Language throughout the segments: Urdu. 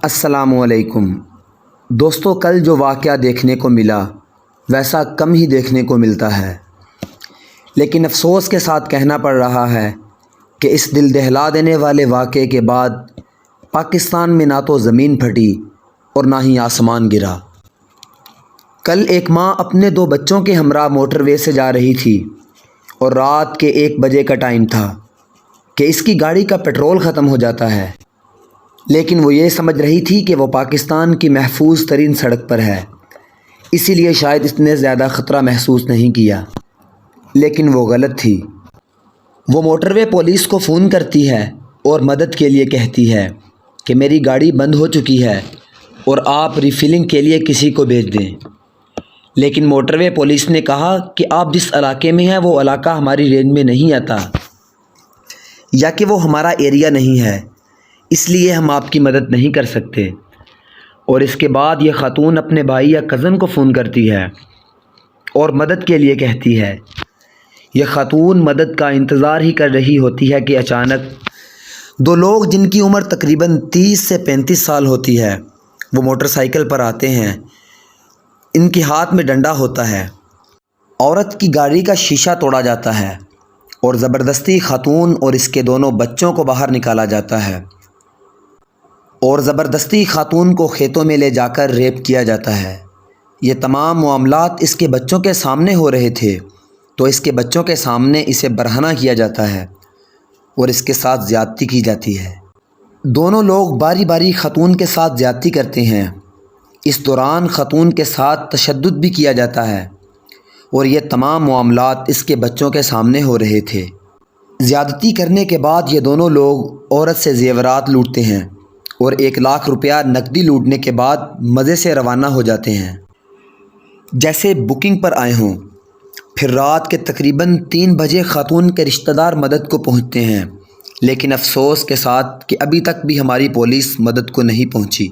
السلام علیکم دوستو، کل جو واقعہ دیکھنے کو ملا ویسا کم ہی دیکھنے کو ملتا ہے، لیکن افسوس کے ساتھ کہنا پڑ رہا ہے کہ اس دل دہلا دینے والے واقعے کے بعد پاکستان میں نہ تو زمین پھٹی اور نہ ہی آسمان گرا۔ کل ایک ماں اپنے 2 بچوں کے ہمراہ موٹر وے سے جا رہی تھی اور رات کے 1 بجے کا ٹائم تھا کہ اس کی گاڑی کا پیٹرول ختم ہو جاتا ہے، لیکن وہ یہ سمجھ رہی تھی کہ وہ پاکستان کی محفوظ ترین سڑک پر ہے، اسی لیے شاید اس نے زیادہ خطرہ محسوس نہیں کیا، لیکن وہ غلط تھی۔ وہ موٹر وے پولیس کو فون کرتی ہے اور مدد کے لیے کہتی ہے کہ میری گاڑی بند ہو چکی ہے اور آپ ریفلنگ کے لیے کسی کو بھیج دیں، لیکن موٹر وے پولیس نے کہا کہ آپ جس علاقے میں ہیں وہ علاقہ ہماری رینج میں نہیں آتا یا کہ وہ ہمارا ایریا نہیں ہے، اس لیے ہم آپ کی مدد نہیں کر سکتے۔ اور اس کے بعد یہ خاتون اپنے بھائی یا کزن کو فون کرتی ہے اور مدد کے لیے کہتی ہے۔ یہ خاتون مدد کا انتظار ہی کر رہی ہوتی ہے کہ اچانک 2 لوگ جن کی عمر تقریباً 30 سے 35 سال ہوتی ہے وہ موٹر سائیکل پر آتے ہیں۔ ان کے ہاتھ میں ڈنڈا ہوتا ہے۔ عورت کی گاڑی کا شیشہ توڑا جاتا ہے اور زبردستی خاتون اور اس کے دونوں بچوں کو باہر نکالا جاتا ہے اور زبردستی خاتون کو کھیتوں میں لے جا کر ریپ کیا جاتا ہے۔ یہ تمام معاملات اس کے بچوں کے سامنے ہو رہے تھے، تو اس کے بچوں کے سامنے اسے برہنہ کیا جاتا ہے اور اس کے ساتھ زیادتی کی جاتی ہے۔ دونوں لوگ باری باری خاتون کے ساتھ زیادتی کرتے ہیں۔ اس دوران خاتون کے ساتھ تشدد بھی کیا جاتا ہے اور یہ تمام معاملات اس کے بچوں کے سامنے ہو رہے تھے۔ زیادتی کرنے کے بعد یہ دونوں لوگ عورت سے زیورات لوٹتے ہیں اور 1 لاکھ روپیہ نقدی لوٹنے کے بعد مزے سے روانہ ہو جاتے ہیں جیسے بکنگ پر آئے ہوں۔ پھر رات کے تقریباً 3 بجے خاتون کے رشتہ دار مدد کو پہنچتے ہیں، لیکن افسوس کے ساتھ کہ ابھی تک بھی ہماری پولیس مدد کو نہیں پہنچی۔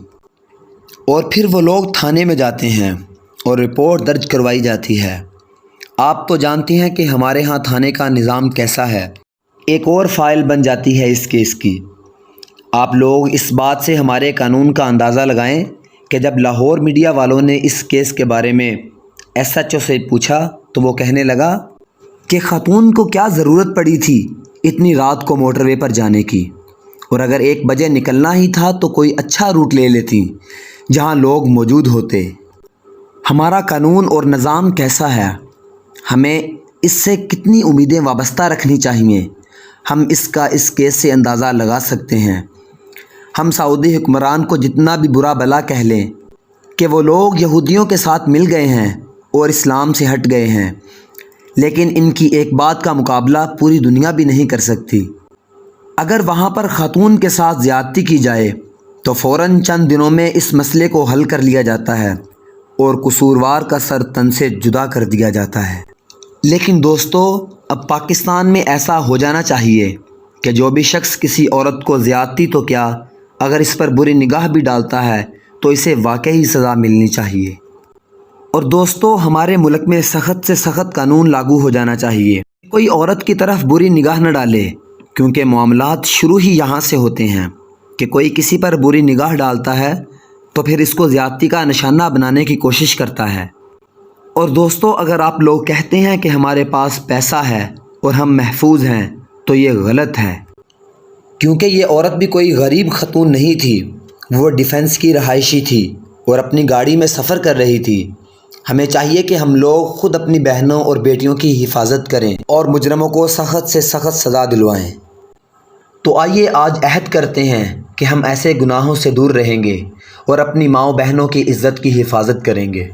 اور پھر وہ لوگ تھانے میں جاتے ہیں اور رپورٹ درج کروائی جاتی ہے۔ آپ تو جانتے ہیں کہ ہمارے ہاں تھانے کا نظام کیسا ہے، ایک اور فائل بن جاتی ہے اس کیس کی۔ آپ لوگ اس بات سے ہمارے قانون کا اندازہ لگائیں کہ جب لاہور میڈیا والوں نے اس کیس کے بارے میں SHO سے پوچھا تو وہ کہنے لگا کہ خاتون کو کیا ضرورت پڑی تھی اتنی رات کو موٹر وے پر جانے کی، اور اگر 1 بجے نکلنا ہی تھا تو کوئی اچھا روٹ لے لیتی جہاں لوگ موجود ہوتے۔ ہمارا قانون اور نظام کیسا ہے، ہمیں اس سے کتنی امیدیں وابستہ رکھنی چاہیے، ہم اس کا اس کیس سے اندازہ لگا سکتے ہیں۔ ہم سعودی حکمران کو جتنا بھی برا بلا کہہ لیں کہ وہ لوگ یہودیوں کے ساتھ مل گئے ہیں اور اسلام سے ہٹ گئے ہیں، لیکن ان کی ایک بات کا مقابلہ پوری دنیا بھی نہیں کر سکتی۔ اگر وہاں پر خاتون کے ساتھ زیادتی کی جائے تو فوراً چند دنوں میں اس مسئلے کو حل کر لیا جاتا ہے اور قصوروار کا سر تن سے جدا کر دیا جاتا ہے۔ لیکن دوستو، اب پاکستان میں ایسا ہو جانا چاہیے کہ جو بھی شخص کسی عورت کو زیادتی تو کیا، اگر اس پر بری نگاہ بھی ڈالتا ہے تو اسے واقعی سزا ملنی چاہیے۔ اور دوستو، ہمارے ملک میں سخت سے سخت قانون لاگو ہو جانا چاہیے، کوئی عورت کی طرف بری نگاہ نہ ڈالے، کیونکہ معاملات شروع ہی یہاں سے ہوتے ہیں کہ کوئی کسی پر بری نگاہ ڈالتا ہے تو پھر اس کو زیادتی کا نشانہ بنانے کی کوشش کرتا ہے۔ اور دوستو، اگر آپ لوگ کہتے ہیں کہ ہمارے پاس پیسہ ہے اور ہم محفوظ ہیں تو یہ غلط ہے، کیونکہ یہ عورت بھی کوئی غریب خاتون نہیں تھی، وہ ڈیفنس کی رہائشی تھی اور اپنی گاڑی میں سفر کر رہی تھی۔ ہمیں چاہیے کہ ہم لوگ خود اپنی بہنوں اور بیٹیوں کی حفاظت کریں اور مجرموں کو سخت سے سخت سزا دلوائیں۔ تو آئیے آج عہد کرتے ہیں کہ ہم ایسے گناہوں سے دور رہیں گے اور اپنی ماؤں بہنوں کی عزت کی حفاظت کریں گے۔